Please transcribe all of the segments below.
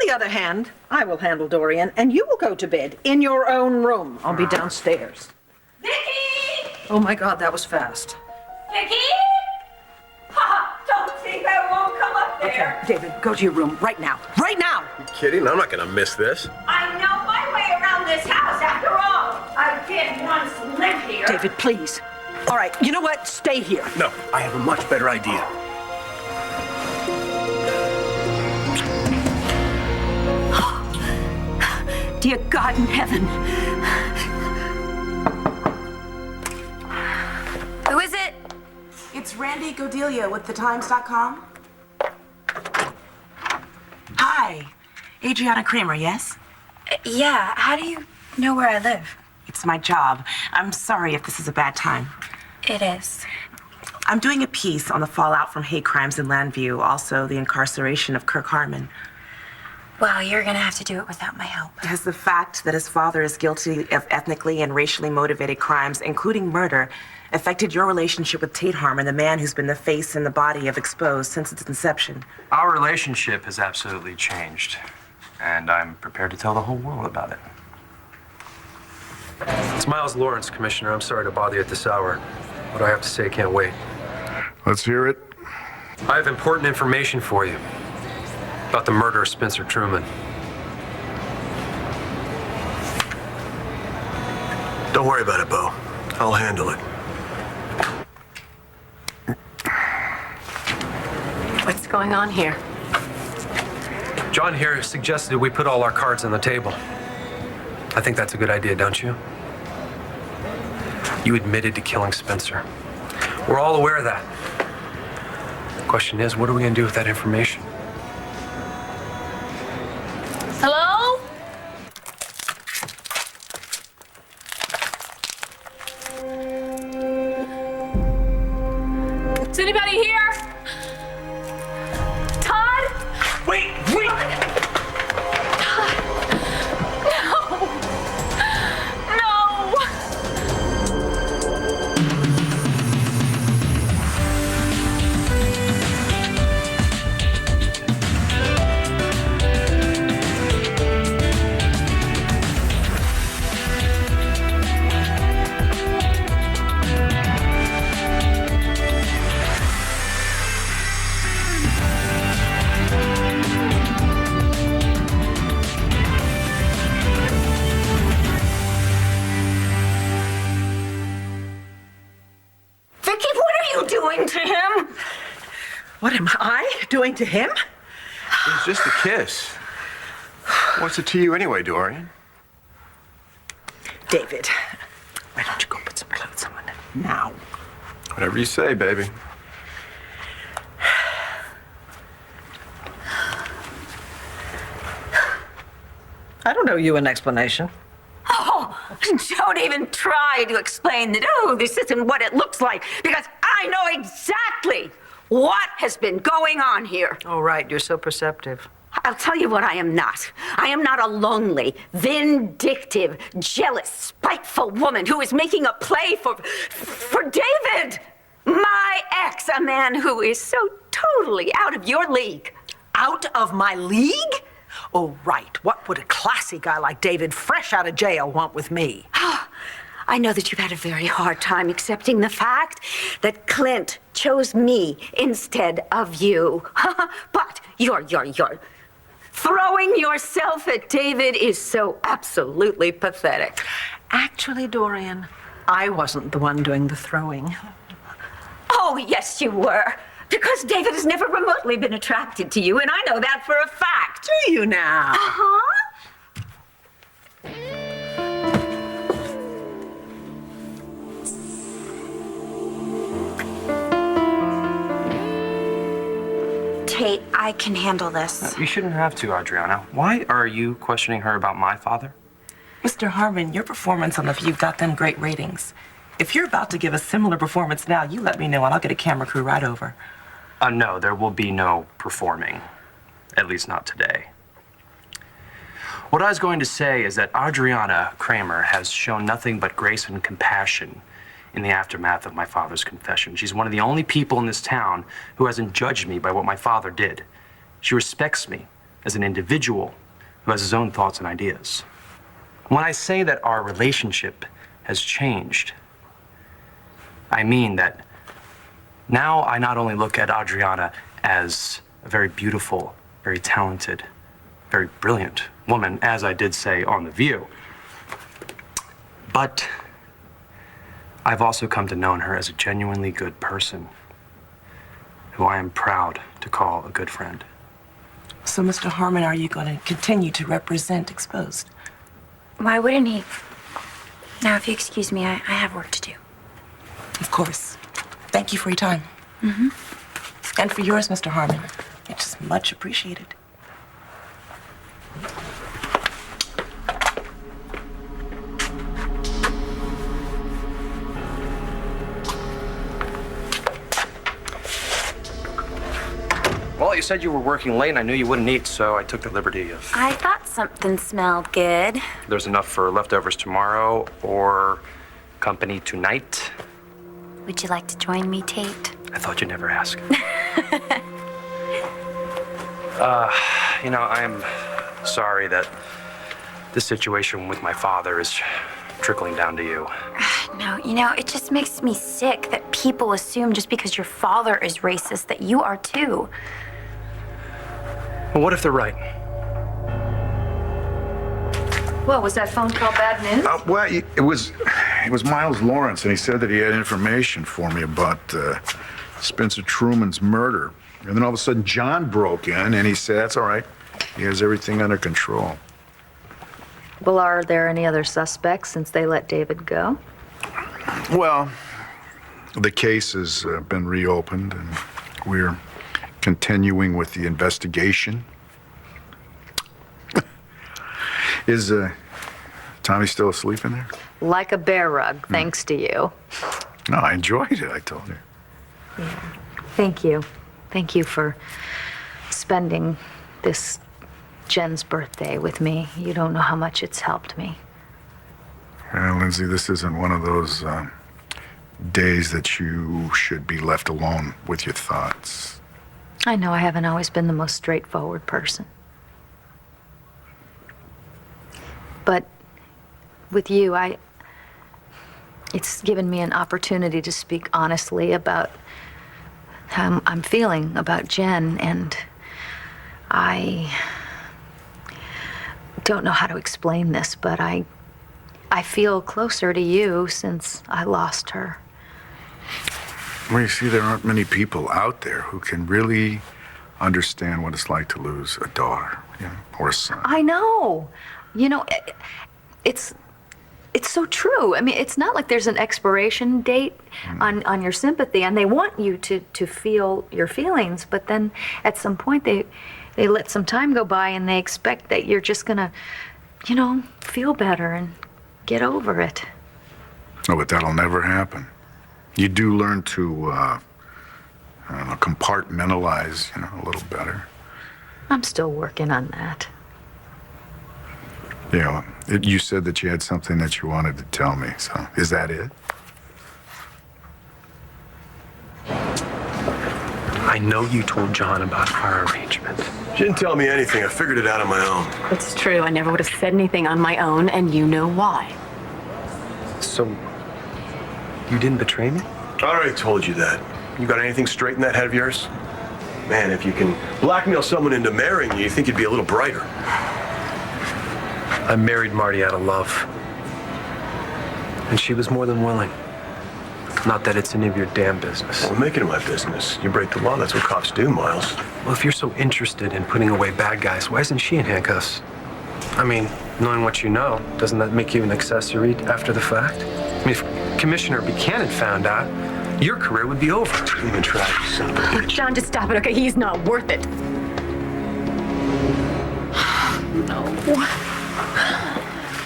the other hand, I will handle Dorian, and you will go to bed in your own room. I'll be downstairs. Vicky! Oh my God, that was fast. Vicky! Don't think I won't come up there. Okay, David, go to your room right now. Right now! You kidding? I'm not gonna miss this. I know my way around this house after all. I did once live here. David, please. All right, you know what? Stay here. No, I have a much better idea. Dear God in heaven. Who is it? It's Randy Godelia with thetimes.com. Hi, Adriana Kramer, yes? Yeah, how do you know where I live? It's my job. I'm sorry if this is a bad time. It is. I'm doing a piece on the fallout from hate crimes in Landview, also the incarceration of Kirk Harmon. Well, you're gonna have to do it without my help. Has the fact that his father is guilty of ethnically and racially motivated crimes, including murder, affected your relationship with Tate Harmon, the man who's been the face and the body of Exposed since its inception? Our relationship has absolutely changed, and I'm prepared to tell the whole world about it. It's Miles Lawrence, Commissioner. I'm sorry to bother you at this hour. What I have to say can't wait. Let's hear it. I have important information for you about the murder of Spencer Truman. Don't worry about it, Bo. I'll handle it. What's going on here? John here suggested we put all our cards on the table. I think that's a good idea, don't you? You admitted to killing Spencer. We're all aware of that. The question is, what are we going to do with that information? Hello? Is anybody here? Todd? Wait! Todd. No. No. Vicky, what are you doing to him? What am I doing to him? It was just a kiss. What's it to you anyway, Dorian? David, why don't you go put some clothes on now? Whatever you say, baby. I don't owe you an explanation. Oh, don't even try to explain that, oh, this isn't what it looks like, because I know exactly what has been going on here. Oh, right, you're so perceptive. I'll tell you what I am not. I am not a lonely, vindictive, jealous, spiteful woman who is making a play for David, my ex, a man who is so totally out of your league. Out of my league? Oh, right. What would a classy guy like David, fresh out of jail, want with me? I know that you've had a very hard time accepting the fact that Clint chose me instead of you. But you're throwing yourself at David is so absolutely pathetic. Actually, Dorian, I wasn't the one doing the throwing. Oh, yes, you were. Because David has never remotely been attracted to you, and I know that for a fact. Do you now? Uh-huh. Tate, I can handle this. You shouldn't have to, Adriana. Why are you questioning her about my father? Mr. Harmon, your performance on The View got them great ratings. If you're about to give a similar performance now, you let me know and I'll get a camera crew right over. No, there will be no performing. At least not today. What I was going to say is that Adriana Kramer has shown nothing but grace and compassion in the aftermath of my father's confession. She's one of the only people in this town who hasn't judged me by what my father did. She respects me as an individual who has his own thoughts and ideas. When I say that our relationship has changed, I mean that now I not only look at Adriana as a very beautiful, very talented, very brilliant woman, as I did say on The View, but I've also come to know her as a genuinely good person who I am proud to call a good friend. So, Mr. Harmon, are you going to continue to represent Exposed? Why wouldn't he? Now, if you excuse me, I have work to do. Of course. Thank you for your time. And for yours, Mr. Harmon. It's much appreciated. Well, you said you were working late, and I knew you wouldn't eat, so I took the liberty of... I thought something smelled good. There's enough for leftovers tomorrow or company tonight. Would you like to join me, Tate? I thought you'd never ask. I'm sorry that the situation with my father is trickling down to you. No, it just makes me sick that people assume just because your father is racist that you are too. Well, what if they're right? What, was that phone call bad news? Well, it was Miles Lawrence, and he said that he had information for me about Spencer Truman's murder. And then all of a sudden, John broke in, and he said, that's all right. He has everything under control. Well, are there any other suspects since they let David go? Well, the case has been reopened, and we're continuing with the investigation. Is Tommy still asleep in there? Like a bear rug, thanks to you. No, I enjoyed it, I told her. Yeah. Thank you. Thank you for spending this Jen's birthday with me. You don't know how much it's helped me. Lindsay, this isn't one of those days that you should be left alone with your thoughts. I know I haven't always been the most straightforward person. But with you, it's given me an opportunity to speak honestly about how I'm feeling about Jen, and I don't know how to explain this, but I feel closer to you since I lost her. Well, you see, there aren't many people out there who can really understand what it's like to lose a daughter, or a son. I know. It's so true. I mean, it's not like there's an expiration date on your sympathy, and they want you to feel your feelings, but then at some point they let some time go by and they expect that you're just gonna, feel better and get over it. No, but that'll never happen. You do learn to, compartmentalize, a little better. I'm still working on that. Yeah, you said that you had something that you wanted to tell me, so is that it? I know you told John about our arrangement. She didn't tell me anything. I figured it out on my own. It's true. I never would have said anything on my own, and you know why. So, you didn't betray me? I already told you that. You got anything straight in that head of yours? Man, if you can blackmail someone into marrying you, you think you'd be a little brighter. I married Marty out of love. And she was more than willing. Not that it's any of your damn business. Well, make it my business. You break the law, that's what cops do, Miles. Well, if you're so interested in putting away bad guys, why isn't she in handcuffs? I mean, knowing what you know, doesn't that make you an accessory after the fact? I mean, if Commissioner Buchanan found out, your career would be over. Even try, you son of a bitch. John, just stop it, okay? He's not worth it. No.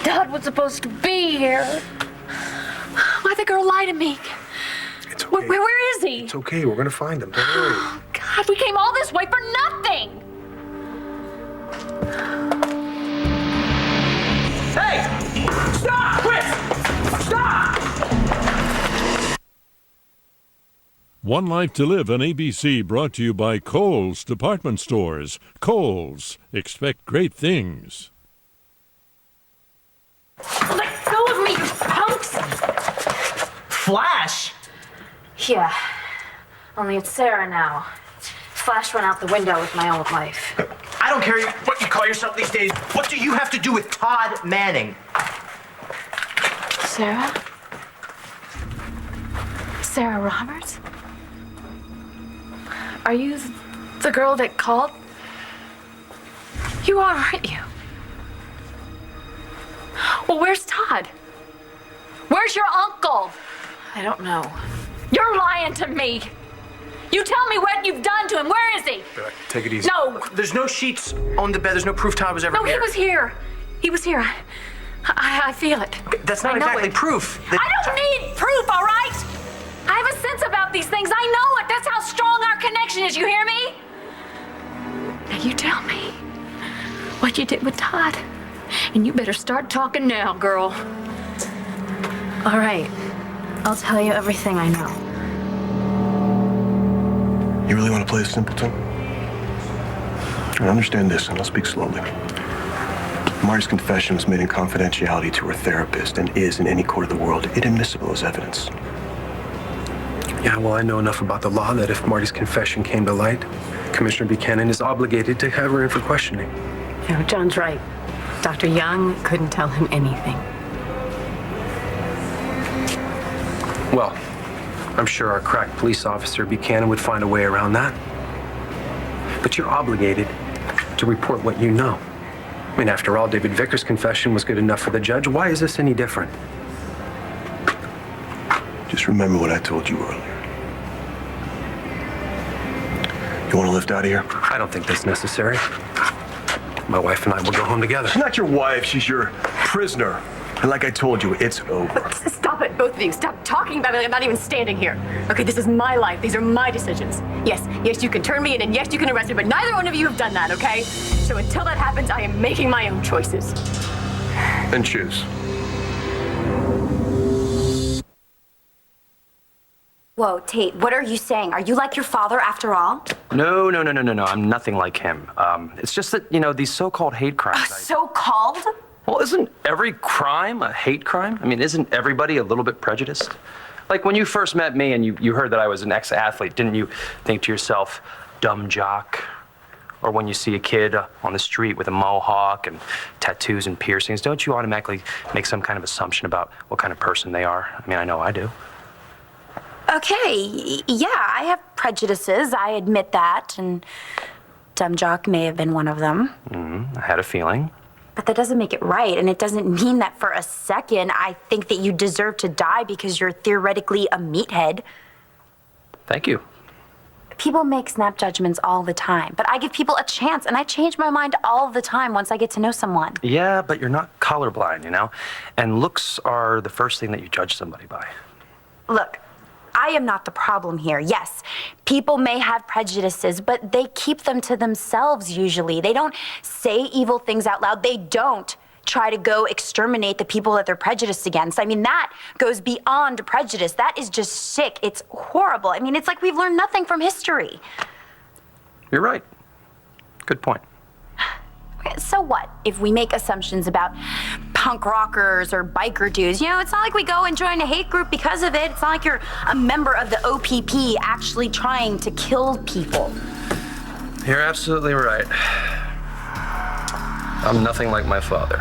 Dad was supposed to be here. Why'd the girl lie to me? It's okay. Where is he? It's okay, we're gonna find him. Don't worry. God, we came all this way for nothing. Hey! Stop! Quit! Stop! One Life to Live on ABC, brought to you by Kohl's Department Stores. Kohl's. Expect great things. Let go of me, you punks! Flash? Yeah. Only it's Sarah now. Flash went out the window with my old life. I don't care what you call yourself these days. What do you have to do with Todd Manning? Sarah? Sarah Roberts? Are you the girl that called? You are, aren't you? Well, where's Todd? Where's your uncle? I don't know. You're lying to me. You tell me what you've done to him. Where is he? Take it easy. No. There's no sheets on the bed. There's no proof Todd was ever No, here. he was here. He was here. I feel it. That's not I know exactly it. proof. I don't need proof, all right? I have a sense about these things. I know it. That's how strong our connection is. You hear me? Now you tell me what you did with Todd. And you better start talking now, girl. All right. I'll tell you everything I know. You really want to play a simpleton? I understand this, and I'll speak slowly. Marty's confession was made in confidentiality to her therapist and is, in any court of the world, inadmissible as evidence. Yeah, well, I know enough about the law that if Marty's confession came to light, Commissioner Buchanan is obligated to have her in for questioning. No, John's right. Dr. Young couldn't tell him anything. Well, I'm sure our crack police officer Buchanan would find a way around that. But you're obligated to report what you know. I mean, after all, David Vickers' confession was good enough for the judge. Why is this any different? Just remember what I told you earlier. You want to lift out of here? I don't think that's necessary. My wife and I will go home together. She's not your wife, she's your prisoner. And like I told you, it's over. Stop it, both of you. Stop talking about me like I'm not even standing here. Okay, this is my life. These are my decisions. Yes, you can turn me in, and yes, you can arrest me, but neither one of you have done that, okay? So until that happens, I am making my own choices. Then choose. Whoa, Tate, what are you saying? Are you like your father after all? No. I'm nothing like him. It's just that, these so-called hate crimes. So-called? Well, isn't every crime a hate crime? I mean, isn't everybody a little bit prejudiced? Like when you first met me and you heard that I was an ex-athlete, didn't you think to yourself, dumb jock? Or when you see a kid on the street with a mohawk and tattoos and piercings, don't you automatically make some kind of assumption about what kind of person they are? I mean, I know I do. Okay, yeah, I have prejudices. I admit that, and dumb jock may have been one of them. I had a feeling. But that doesn't make it right, and it doesn't mean that for a second I think that you deserve to die because you're theoretically a meathead. Thank you. People make snap judgments all the time, but I give people a chance, and I change my mind all the time once I get to know someone. Yeah, but you're not colorblind, And looks are the first thing that you judge somebody by. Look, I am not the problem here. Yes, people may have prejudices, but they keep them to themselves usually. They don't say evil things out loud. They don't try to go exterminate the people that they're prejudiced against. I mean, that goes beyond prejudice. That is just sick. It's horrible. I mean, it's like we've learned nothing from history. You're right. Good point. So what if we make assumptions about punk rockers or biker dudes? It's not like we go and join a hate group because of it. It's not like you're a member of the OPP actually trying to kill people. You're absolutely right. I'm nothing like my father.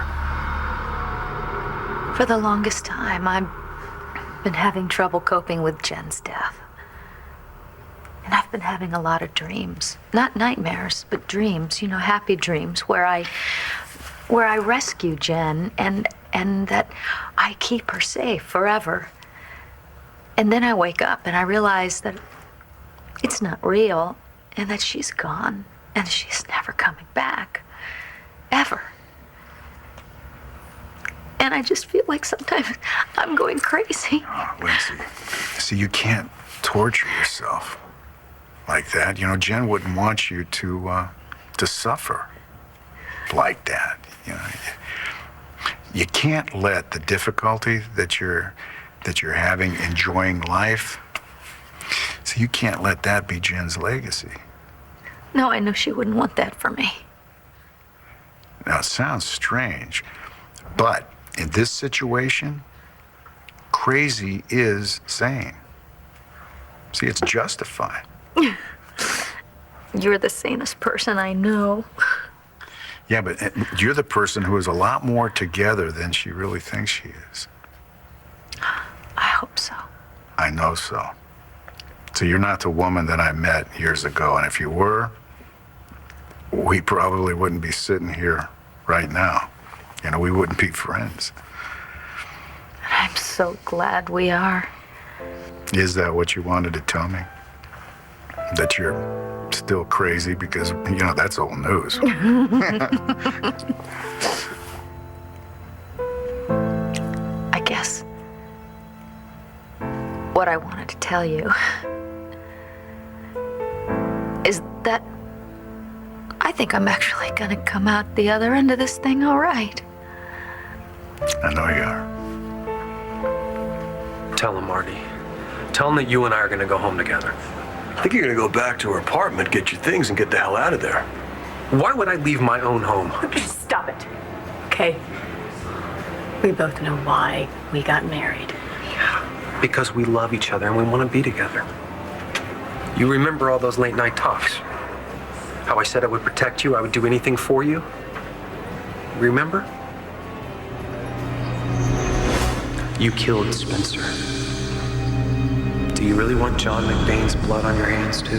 For the longest time, I've been having trouble coping with Jen's death. And I've been having a lot of dreams. Not nightmares, but dreams, happy dreams, where I rescue Jen and that I keep her safe forever. And then I wake up and I realize that it's not real and that she's gone and she's never coming back. Ever. And I just feel like sometimes I'm going crazy. Oh, Lindsay, see, you can't torture yourself like that. Jen wouldn't want you to suffer like that. You can't let the difficulty that you're having enjoying life. See, So you can't let that be Jen's legacy. No, I know she wouldn't want that for me. Now, it sounds strange, but in this situation, crazy is sane. See, it's justified. You're the sanest person I know. Yeah, but you're the person who is a lot more together than she really thinks she is. I hope so. I know so. So you're not the woman that I met years ago, and if you were, we probably wouldn't be sitting here right now. You know, we wouldn't be friends. I'm so glad we are. Is that what you wanted to tell me? That you're still crazy? Because, you know, that's old news. I guess what I wanted to tell you is that I think I'm actually gonna come out the other end of this thing all right. I know you are. Tell him, Marty. Tell him that you and I are gonna go home together. I think you're gonna go back to her apartment, get your things, and get the hell out of there. Why would I leave my own home? Just stop it, okay? We both know why we got married. Because we love each other and we want to be together. You remember all those late night talks? How I said I would protect you, I would do anything for you? Remember? You killed Spencer. Do you really want John McBain's blood on your hands, too?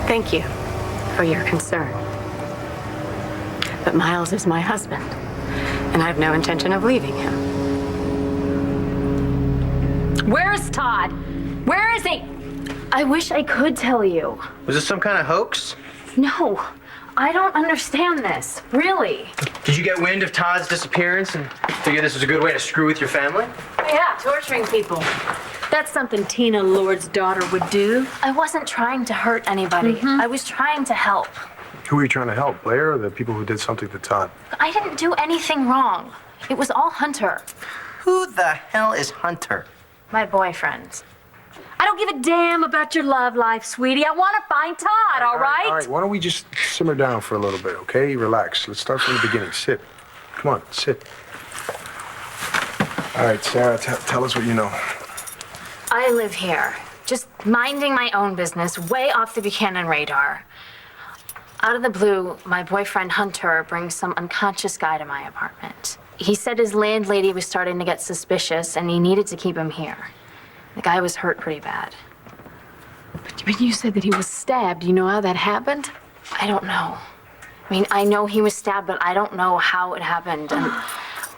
Thank you for your concern. But Miles is my husband, and I have no intention of leaving him. Where's Todd? Where is he? I wish I could tell you. Was this some kind of hoax? No, I don't understand this. Really. Did you get wind of Todd's disappearance and figure this was a good way to screw with your family? Yeah, torturing people. That's something Tina Lord's daughter would do. I wasn't trying to hurt anybody. I was trying to help. Who were you trying to help, Blair, or the people who did something to Todd? I didn't do anything wrong. It was all Hunter, Who the hell is Hunter? my boyfriend. I don't give a damn about your love life, sweetie. I want to find Todd, all right? All right, why don't we just simmer down for a little bit, okay? Relax. Let's start from the beginning. Sit. Come on, sit. All right, Sarah, tell us what you know. I live here, just minding my own business, way off the Buchanan radar. Out of the blue, my boyfriend Hunter brings some unconscious guy to my apartment. He said his landlady was starting to get suspicious and he needed to keep him here. The guy was hurt pretty bad. But you said that he was stabbed. You know how that happened? I don't know. I mean, I know he was stabbed, but I don't know how it happened. And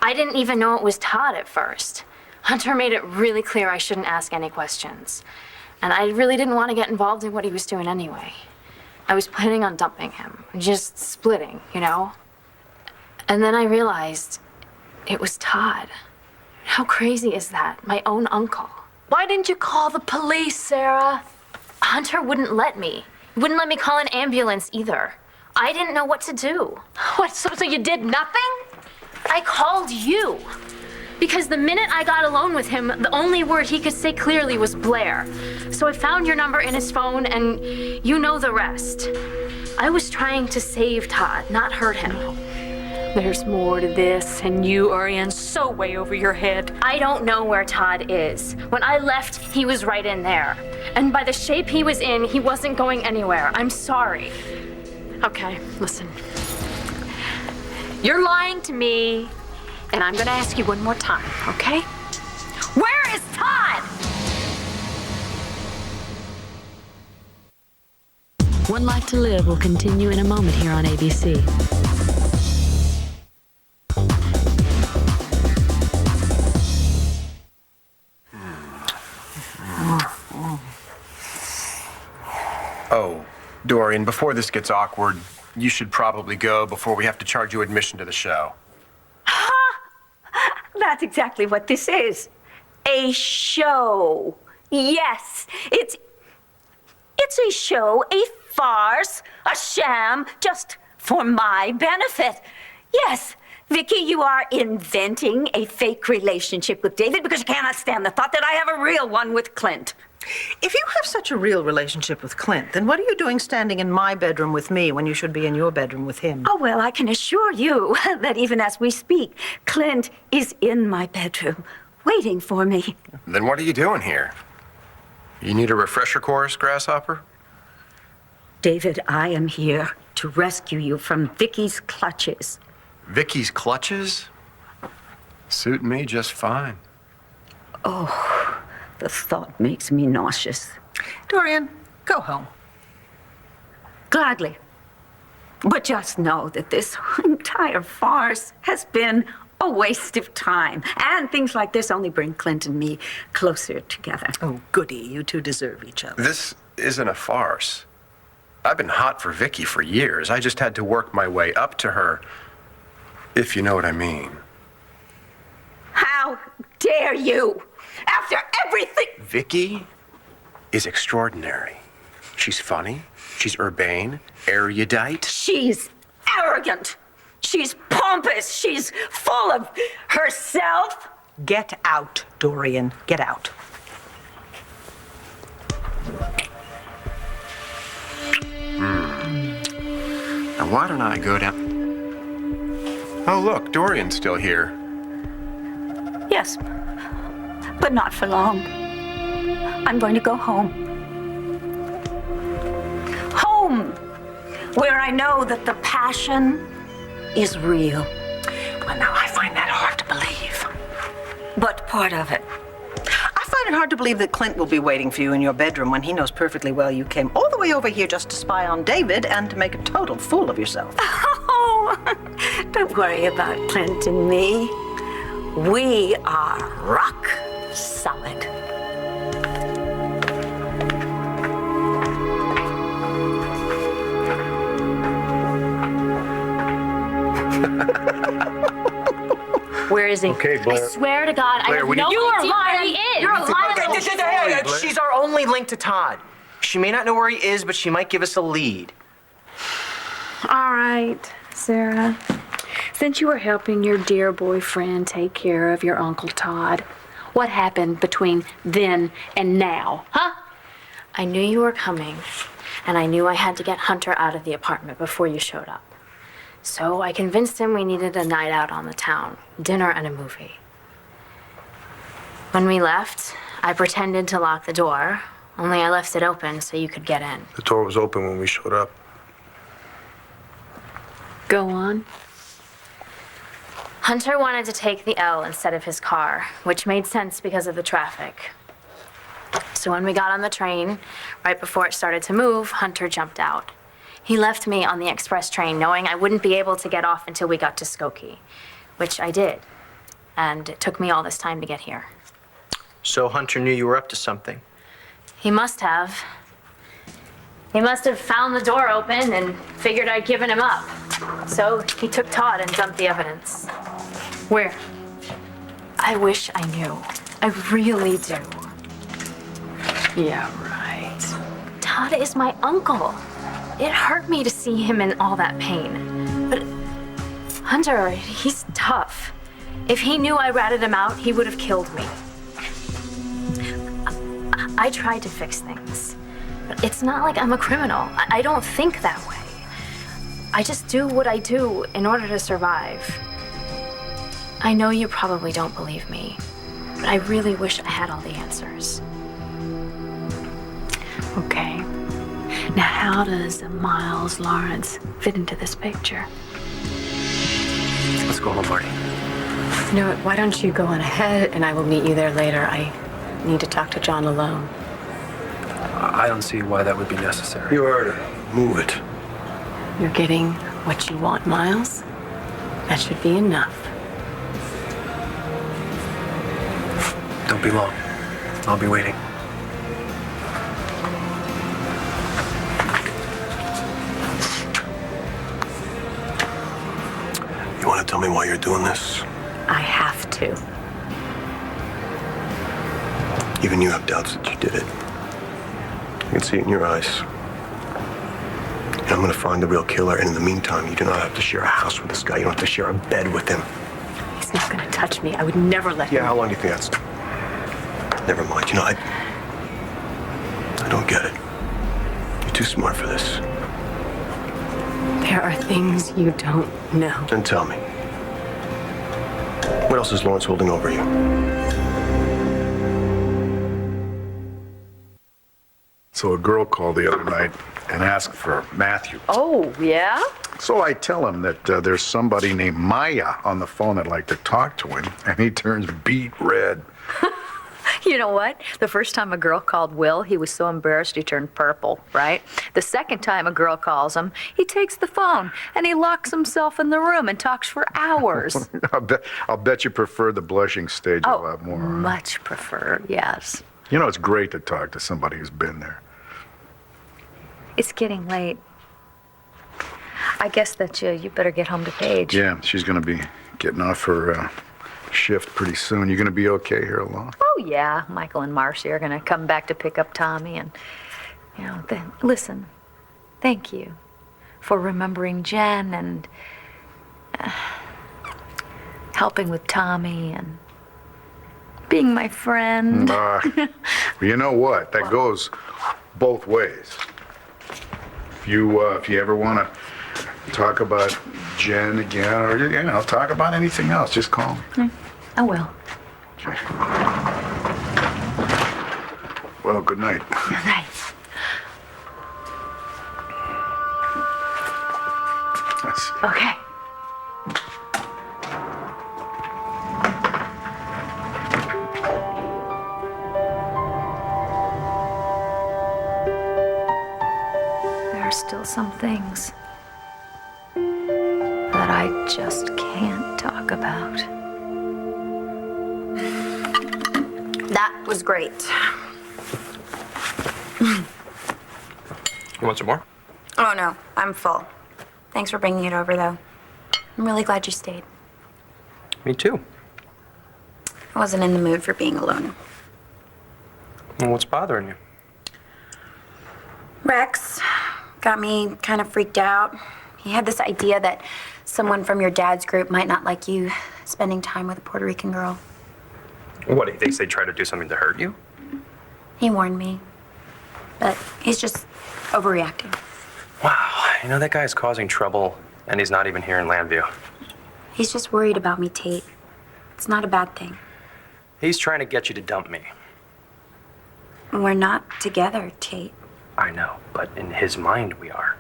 I didn't even know it was Todd at first. Hunter made it really clear I shouldn't ask any questions. And I really didn't want to get involved in what he was doing anyway. I was planning on dumping him, just splitting, you know? And then I realized it was Todd. How crazy is that? My own uncle. Why didn't you call the police, Sarah? Hunter wouldn't let me. He wouldn't let me call an ambulance either. I didn't know what to do. What, so you did nothing? I called you. Because the minute I got alone with him, the only word he could say clearly was Blair. So I found your number in his phone, and you know the rest. I was trying to save Todd, not hurt him. There's more to this, and you are in so way over your head. I don't know where Todd is. When I left, he was right in there. And by the shape he was in, he wasn't going anywhere. I'm sorry. Okay, listen. You're lying to me, and I'm gonna ask you one more time, okay? Where is Todd? One Life to Live will continue in a moment here on ABC. Oh, Dorian, before this gets awkward, you should probably go before we have to charge you admission to the show. That's exactly what this is. A show. Yes, it's a show, a farce, a sham, just for my benefit. Yes, Vicky, you are inventing a fake relationship with David because you cannot stand the thought that I have a real one with Clint. If you have such a real relationship with Clint, then what are you doing standing in my bedroom with me when you should be in your bedroom with him? Oh, well, I can assure you that even as we speak, Clint is in my bedroom, waiting for me. Then what are you doing here? You need a refresher course, Grasshopper? David, I am here to rescue you from Vicky's clutches. Vicky's clutches? Suit me just fine. Oh, the thought makes me nauseous. Dorian, go home. Gladly. But just know that this entire farce has been a waste of time. And things like this only bring Clint and me closer together. Oh, goody. You two deserve each other. This isn't a farce. I've been hot for Vicky for years. I just had to work my way up to her, if you know what I mean. How dare you? After everything... Vicky is extraordinary. She's funny. She's urbane, erudite. She's arrogant. She's pompous. She's full of herself. Get out, Dorian. Get out. Now, why don't I go down... Oh, look, Dorian's still here. Yes, but not for long. I'm going to go home. Home, where I know that the passion is real. Well, now, I find that hard to believe. But part of it. I find it hard to believe that Clint will be waiting for you in your bedroom when he knows perfectly well you came all the way over here just to spy on David and to make a total fool of yourself. Oh, don't worry about Clint and me. We are rock solid. Where is he? Okay, Blair. I swear to God, Blair, I have we no need- idea You where he is. You're a liar. She's our only link to Todd. She may not know where he is, but she might give us a lead. All right, Sarah. Since you were helping your dear boyfriend take care of your Uncle Todd, what happened between then and now, huh? I knew you were coming, and I knew I had to get Hunter out of the apartment before you showed up. So I convinced him we needed a night out on the town, dinner and a movie. When we left, I pretended to lock the door, only I left it open so you could get in. The door was open when we showed up. Go on. Hunter wanted to take the L instead of his car, which made sense because of the traffic. So when we got on the train, right before it started to move, Hunter jumped out. He left me on the express train knowing I wouldn't be able to get off until we got to Skokie, which I did. And it took me all this time to get here. So Hunter knew you were up to something. He must have. He must have found the door open and figured I'd given him up. So he took Todd and dumped the evidence. Where? I wish I knew. I really do. Yeah, right. Todd is my uncle. It hurt me to see him in all that pain. But Hunter, he's tough. If he knew I ratted him out, he would have killed me. I tried to fix things. But it's not like I'm a criminal. I don't think that way. I just do what I do in order to survive. I know you probably don't believe me, but I really wish I had all the answers. Okay. Now, how does Miles Lawrence fit into this picture? Let's go home, Marty. You know what? Why don't you go on ahead and I will meet you there later. I need to talk to John alone. I don't see why that would be necessary. You heard her. Move it. You're getting what you want, Miles. That should be enough. Don't be long. I'll be waiting. You want to tell me why you're doing this? I have to. Even you have doubts that you did it. I can see it in your eyes. And I'm gonna find the real killer, and in the meantime, you do not have to share a house with this guy. You don't have to share a bed with him. He's not gonna touch me. I would never let him. Yeah, how long do you think that's... Never mind. You know, I don't get it. You're too smart for this. There are things you don't know. Then tell me. What else is Lawrence holding over you? So a girl called the other night and asked for Matthew. Oh, yeah? So I tell him that there's somebody named Maya on the phone that'd like to talk to him, and he turns beet red. You know what? The first time a girl called Will, he was so embarrassed he turned purple, right? The second time a girl calls him, he takes the phone and he locks himself in the room and talks for hours. I'll bet you prefer the blushing stage a lot more. Much prefer, yes. You know, it's great to talk to somebody who's been there. It's getting late. I guess that you better get home to Paige. Yeah, she's going to be getting off her shift pretty soon. You going to be okay here alone? Oh, yeah. Michael and Marcy are going to come back to pick up Tommy. And, you know, then, listen, thank you for remembering Jen and helping with Tommy and being my friend. You know what? That goes both ways. If you ever want to talk about Jen again, or, you know, talk about anything else, just call me. I will. Okay. Well, good night. Good night. Okay. There are still some things that I just can't talk about. That was great. You want some more? Oh, no, I'm full. Thanks for bringing it over, though. I'm really glad you stayed. Me too. I wasn't in the mood for being alone. Well, what's bothering you? Rex got me kind of freaked out. He had this idea that someone from your dad's group might not like you spending time with a Puerto Rican girl. What, he thinks they try to do something to hurt you? He warned me. But he's just overreacting. Wow, you know, that guy's causing trouble, and he's not even here in Landview. He's just worried about me, Tate. It's not a bad thing. He's trying to get you to dump me. We're not together, Tate. I know, but in his mind, we are.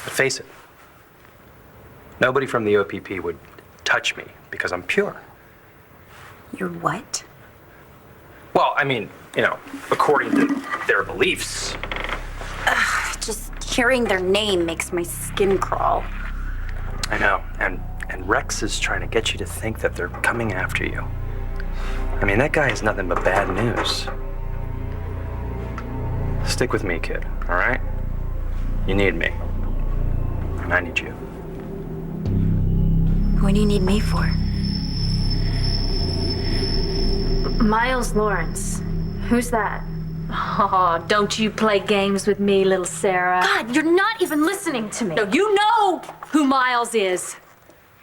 But face it, nobody from the OPP would touch me because I'm pure. You're what? Well, I mean, you know, according to their beliefs. Just hearing their name makes my skin crawl. I know, and Rex is trying to get you to think that they're coming after you. I mean, that guy is nothing but bad news. Stick with me, kid, all right? You need me. And I need you. What do you need me for? Miles Lawrence. Who's that? Oh, don't you play games with me, little Sarah. God, you're not even listening to me. No, you know who Miles is.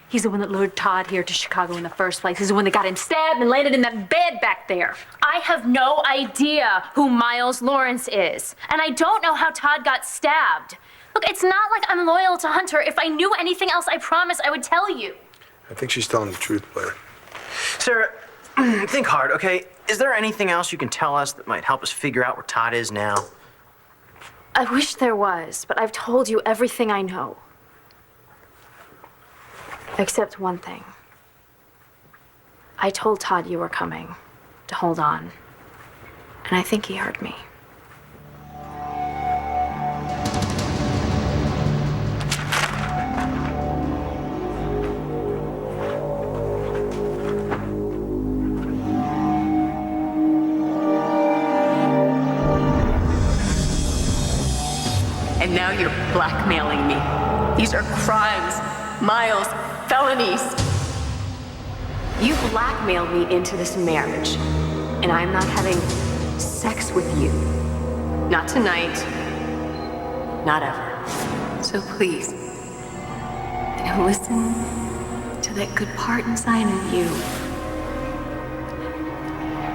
He's the one that lured Todd here to Chicago in the first place. He's the one that got him stabbed and landed in that bed back there. I have no idea who Miles Lawrence is. And I don't know how Todd got stabbed. Look, it's not like I'm loyal to Hunter. If I knew anything else, I promise I would tell you. I think she's telling the truth, Blair. Sarah, think hard, okay? Is there anything else you can tell us that might help us figure out where Todd is now? I wish there was, but I've told you everything I know. Except one thing. I told Todd you were coming, to hold on. And I think he heard me. And now you're blackmailing me. These are crimes, Miles, felonies. You blackmailed me into this marriage, and I'm not having sex with you. Not tonight. not ever. So please, listen to that good part inside of you.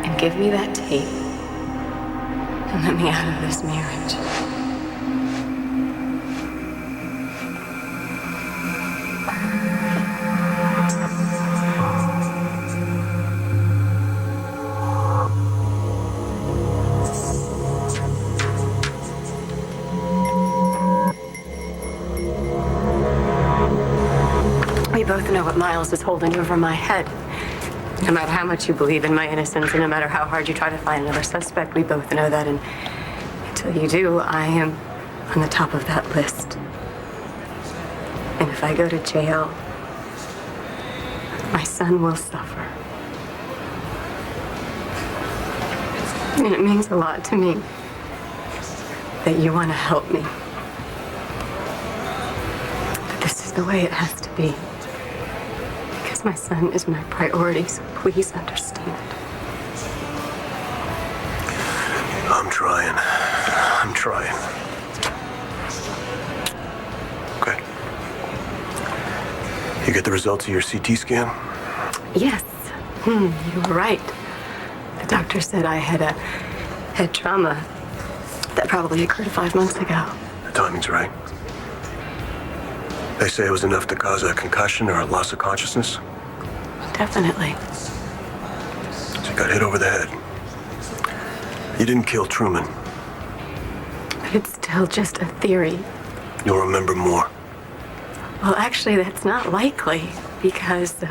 And give me that tape. And let me out of this marriage. We both know what Miles is holding over my head. No matter how much you believe in my innocence, and no matter how hard you try to find another suspect, we both know that. And until you do, I am on the top of that list. And if I go to jail, my son will suffer. And it means a lot to me that you want to help me. But this is the way it has to be. Because my son is my priority, so please understand. I'm trying. Okay. You get the results of your CT scan? Yes. You were right. The doctor said I had a head trauma that probably occurred 5 months ago. The timing's right. They say it was enough to cause a concussion or a loss of consciousness. Definitely. So you got hit over the head. You didn't kill Truman. But it's still just a theory. You'll remember more. Well, actually, that's not likely because the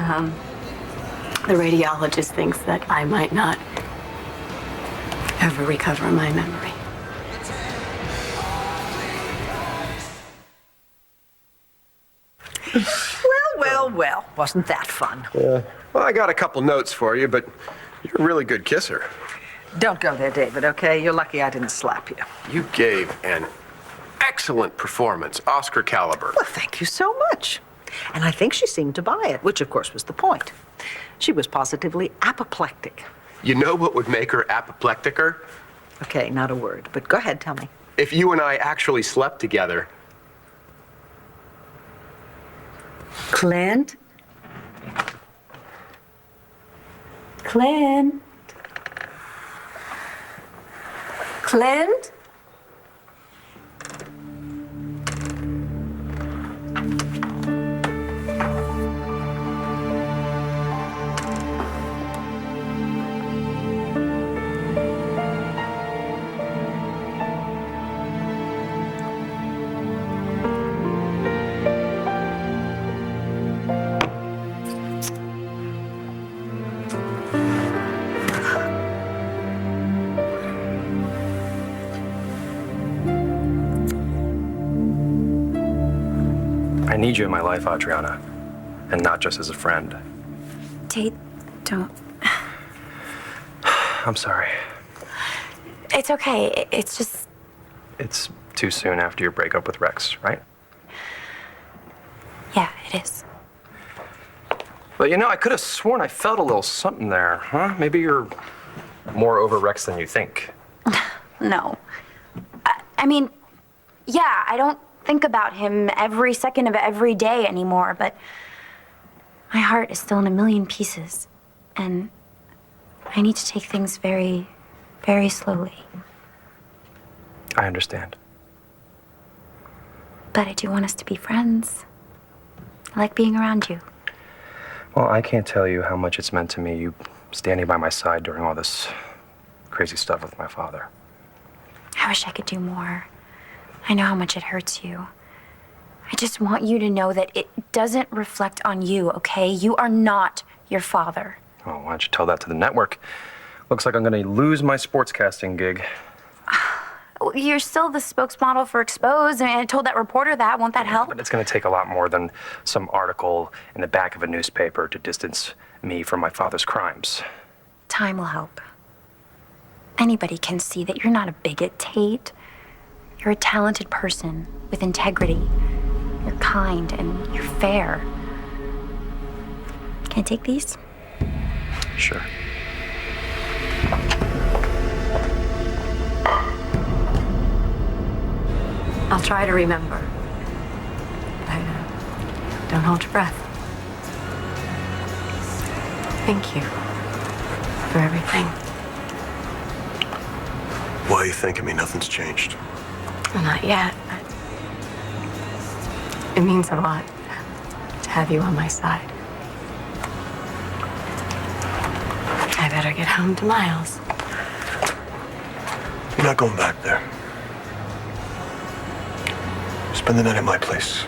radiologist thinks that I might not ever recover my memory. Well, wasn't that fun? Yeah. Well, I got a couple notes for you, but you're a really good kisser. Don't go there, David, okay? You're lucky I didn't slap you. You gave an excellent performance, Oscar caliber. Well, thank you so much. And I think she seemed to buy it, which of course was the point. She was positively apoplectic. You know what would make her apoplecticer? Okay, not a word, but go ahead, tell me. If you and I actually slept together. Clint? Clint? Clint? I need you in my life, Adriana, and not just as a friend. Tate, don't. I'm sorry. It's okay. It's just. It's too soon after your breakup with Rex, right? Yeah, it is. But I could have sworn I felt a little something there, huh? Maybe you're more over Rex than you think. No. I mean, yeah, I don't think about him every second of every day anymore, but my heart is still in a million pieces. And I need to take things very, very slowly. I understand. But I do want us to be friends. I like being around you. Well, I can't tell you how much it's meant to me, you standing by my side during all this crazy stuff with my father. I wish I could do more. I know how much it hurts you. I just want you to know that it doesn't reflect on you, okay? You are not your father. Oh, why don't you tell that to the network? Looks like I'm going to lose my sportscasting gig. You're still the spokesmodel for Exposed. I mean, I told that reporter that. Won't that help? But it's going to take a lot more than some article in the back of a newspaper to distance me from my father's crimes. Time will help. Anybody can see that you're not a bigot, Tate. You're a talented person with integrity. You're kind and you're fair. Can I take these? Sure. I'll try to remember. But don't hold your breath. Thank you for everything. Why are you thanking me? Nothing's changed. Well, not yet, but it means a lot to have you on my side. I better get home to Miles. You're not going back there. Spend the night at my place.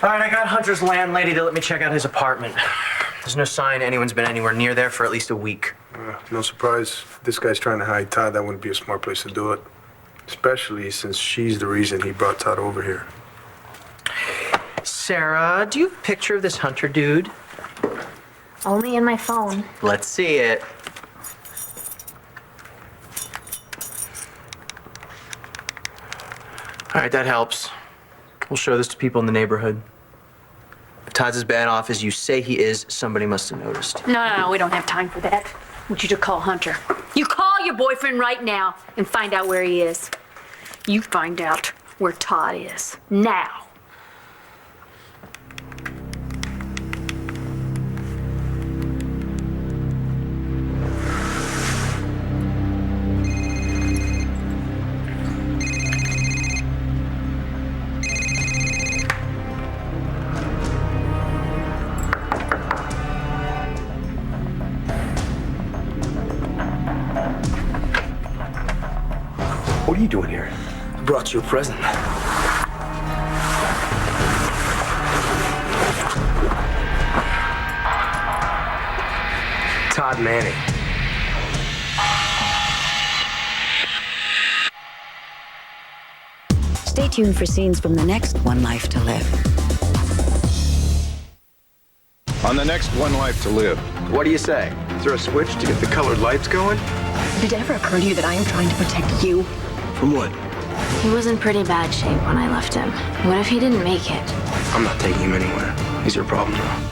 All right, I got Hunter's landlady to let me check out his apartment. There's no sign anyone's been anywhere near there for at least a week. No surprise. If this guy's trying to hide Todd, that wouldn't be a smart place to do it. Especially since she's the reason he brought Todd over here. Sarah, do you have a picture of this Hunter dude? Only in my phone. Let's see it. All right, that helps. We'll show this to people in the neighborhood. If Todd's as bad off as you say he is, somebody must have noticed. No, we don't have time for that. I want you to call Hunter. You call your boyfriend right now and find out where he is. You find out where Todd is. Now. What are you doing here? I brought you a present. Todd Manning. Stay tuned for scenes from the next One Life to Live. On the next One Life to Live. What do you say? Is there a switch to get the colored lights going? Did it ever occur to you that I am trying to protect you? From what? He was in pretty bad shape when I left him. What if he didn't make it? I'm not taking him anywhere. He's your problem now.